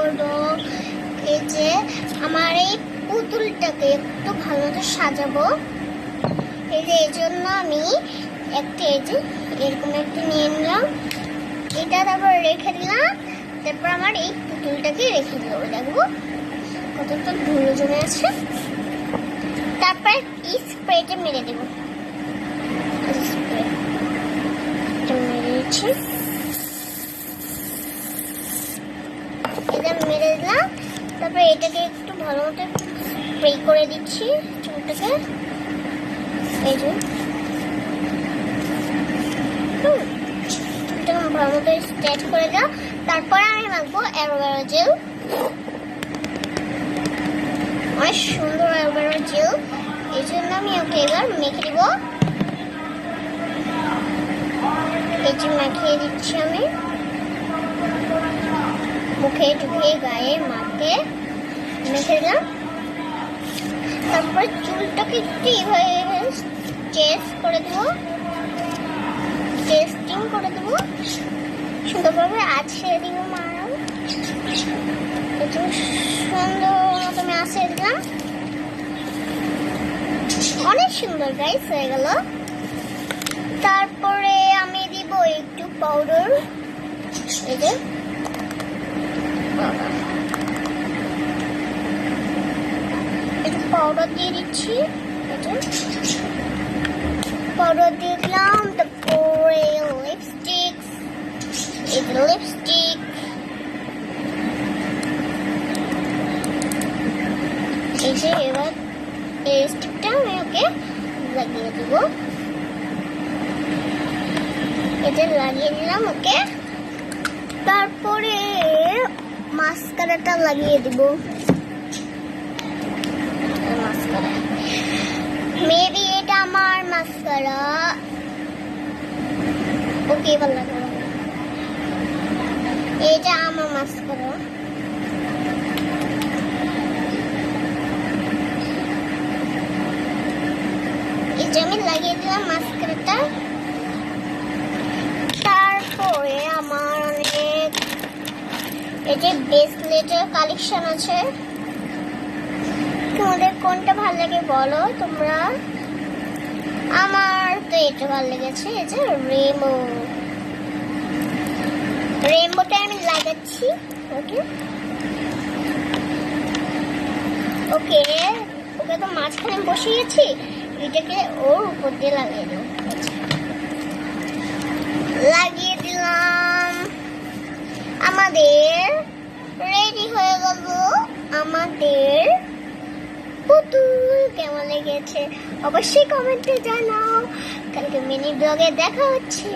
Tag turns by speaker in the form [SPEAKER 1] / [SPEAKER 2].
[SPEAKER 1] করব এই যে আমার এই পুতুলটাকে একটু ভালো মতো সাজাবো। এই যে এই জন্য আমি একটা এই যে এরকম একটা নিয়ে নিলাম, এটা তারপর রেখে দিলাম। তারপর আমার এই পুতুলটাকে রেখে দিল, দেখবো কতটা ধুলো জমে আছে। তারপর এই স্প্রেটা মেরে দেবো, এটা মেরে দিলাম। তারপর এটাকে একটু ভালো মতো স্প্রে করে দিচ্ছি চুলটাকে, এই যে ভালো মতো স্ট্রেচ করে দাও। তারপর আমি মাখবো অ্যালোভেরা জেল, অনেক সুন্দর অ্যালোভেরা জেল। এই জন্য আমি ওকে এবার মেখে দিব, এই যে মাখিয়ে দিচ্ছি আমি মুখে টুকে গায়ে মাখে মেখে দিলাম। তারপর চুলটাকে একটু এইভাবে স্ট্রেচ করে দেবো, টেস্টিং করে দেবো, সুন্দরভাবে আছড়ে দিব। মারাও একটু সুন্দর মতো আমি আছড়ে দিলাম, অনেক সুন্দর গাইস হয়ে গেল। তারপরে আমি দিব একটু পাউডার, এই যে একটু পাউডার দিয়ে দিচ্ছি, পাউডার দিয়ে দিলাম। তারপরে লিপস্টিক, এই লিপস্টিক এই যে এবার এই লিপস্টিকটা আমি ওকে লাগিয়ে দিব, এটা লাগিয়ে দিলাম ওকে। তারপরে মাস্কারাটা লাগিয়ে দিব, মাস্কারা মেবি এটা আমার মাস্কারা। ওকে এবার লাগাবো, এটা আমার মাস্কারা। এই যে আমি লাগিয়ে দিলাম মাস্কারাটা। তারপরে আমার অনেক এই যে ব্রেসলেটের কালেকশন আছে, তোমাদের কোনটা ভালো লাগে বলো তোমরা। আমার তো এটা ভালো লেগেছে, এই যে রেইনবোটা আমি লাগাচ্ছি। ওকে ওকে ওকে তো মাঝখানে বসিয়েছি, এটাকে ওর উপর দিয়ে লাগিয়ে দেবো, লাগিয়ে দিলাম। আমাদের রেডি হয়ে গেল আমাদের পুতুল। কেমন লেগেছে অবশ্যই কমেন্টে জানাও। কালকে মিনি ব্লগে দেখা হচ্ছে।